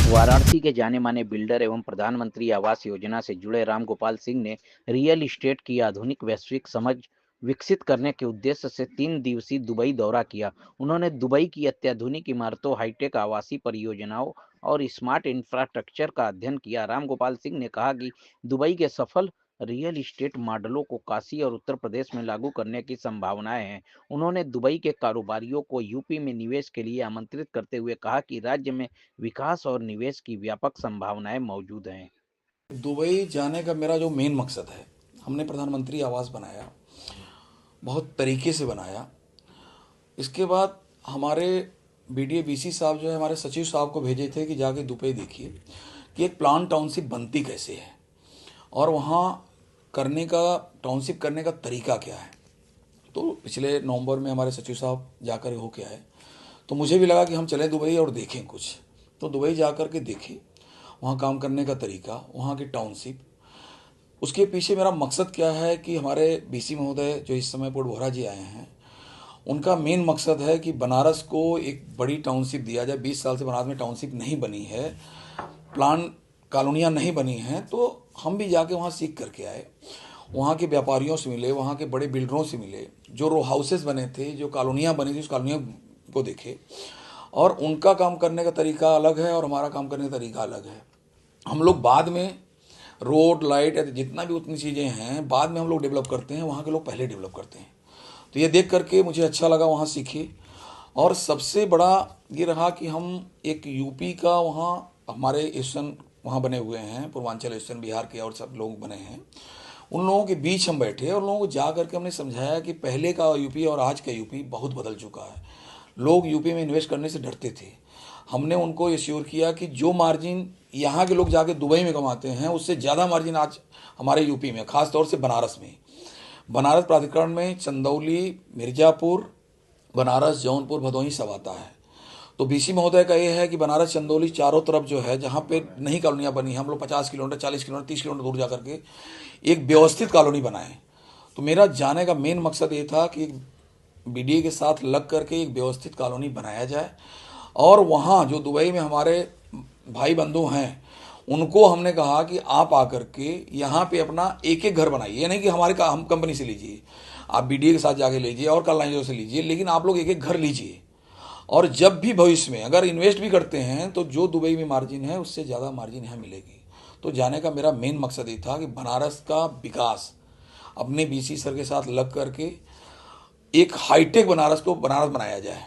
वाराणसी के जाने माने बिल्डर एवं प्रधानमंत्री आवास योजना से जुड़े रामगोपाल सिंह ने रियल एस्टेट की आधुनिक वैश्विक समझ विकसित करने के उद्देश्य से 3 दिवसीय दुबई दौरा किया। उन्होंने दुबई की अत्याधुनिक इमारतों, हाईटेक आवासीय परियोजनाओं और स्मार्ट इंफ्रास्ट्रक्चर का अध्ययन किया। रामगोपाल सिंह ने कहा कि दुबई के सफल रियल एस्टेट मॉडलों को काशी और उत्तर प्रदेश में लागू करने की संभावनाएं हैं। उन्होंने दुबई के कारोबारियों को यूपी में निवेश के लिए आमंत्रित करते हुए कहा कि राज्य में विकास और निवेश की व्यापक संभावनाएं मौजूद हैं। दुबई जाने का मेरा जो मेन मकसद है, हमने प्रधानमंत्री आवास बनाया, बहुत तरीके से बनाया। इसके बाद हमारे बीडीए बीसी साहब जो है हमारे सचिव साहब को भेजे थे कि जाके दुबई देखिए कि एक प्लान टाउनशिप बनती कैसे है और वहाँ करने का टाउनशिप करने का तरीका क्या है। तो पिछले नवंबर में हमारे सचिव साहब जाकर होके आए, तो मुझे भी लगा कि हम चलें दुबई और देखें कुछ। तो दुबई जाकर के देखें वहाँ काम करने का तरीका, वहाँ की टाउनशिप। उसके पीछे मेरा मकसद क्या है कि हमारे बीसी महोदय जो इस समय पोर्ट भोरा जी आए हैं, उनका मेन मकसद है कि बनारस को एक बड़ी टाउनशिप दिया जाए। 20 साल से बनारस में टाउनशिप नहीं बनी है, प्लान कॉलोनियाँ नहीं बनी हैं। तो हम भी जाके वहाँ सीख करके आए, वहाँ के व्यापारियों से मिले, वहाँ के बड़े बिल्डरों से मिले, जो रो हाउसेस बने थे, जो कॉलोनियाँ बनी थी, उस कॉलोनियों को देखे। और उनका काम करने का तरीका अलग है और हमारा काम करने का तरीका अलग है। हम लोग बाद में रोड लाइट या जितना भी उतनी चीज़ें हैं बाद में हम लोग डेवलप करते हैं, वहाँ के लोग पहले डेवलप करते हैं। तो ये देख करके मुझे अच्छा लगा, वहाँ सीखे। और सबसे बड़ा ये रहा कि हम एक यूपी का वहाँ हमारे स्टेशन वहाँ बने हुए हैं, पूर्वांचल स्टेशन बिहार के और सब लोग बने हैं। उन लोगों के बीच हम बैठे और लोगों को जा करके हमने समझाया कि पहले का यूपी और आज का यूपी बहुत बदल चुका है। लोग यूपी में इन्वेस्ट करने से डरते थे। हमने उनको एश्योर किया कि जो मार्जिन यहाँ के लोग जाके दुबई में कमाते हैं उससे ज़्यादा मार्जिन आज हमारे यूपी में, खास तौर से बनारस में। बनारस प्राधिकरण में चंदौली, मिर्जापुर, बनारस, जौनपुर, भदोही सब आता है। तो बीसी महोदय का ये है कि बनारस चंदौली चारों तरफ जो है जहाँ पे नई कॉलोनियाँ बनी, हम लोग 50 किलोमीटर, 40 किलोमीटर, 30 किलोमीटर दूर जा करके एक व्यवस्थित कॉलोनी बनाए। तो मेरा जाने का मेन मकसद ये था कि बीडीए के साथ लग करके एक व्यवस्थित कॉलोनी बनाया जाए और वहाँ जो दुबई में हमारे भाई बंधु हैं उनको हमने कहा कि आप आकर के यहाँ पे अपना एक एक घर बनाइए। ये नहीं कि हमारे का हम कंपनी से लीजिए, आप बीडीए के साथ जाके लीजिए और कॉलोनाइजर से लीजिए, लेकिन आप लोग एक एक घर लीजिए। और जब भी भविष्य में अगर इन्वेस्ट भी करते हैं तो जो दुबई में मार्जिन है उससे ज़्यादा मार्जिन यहाँ मिलेगी। तो जाने का मेरा मेन मकसद ये था कि बनारस का विकास अपने बीसी सर के साथ लग करके एक हाईटेक बनारस को बनारस बनाया जाए।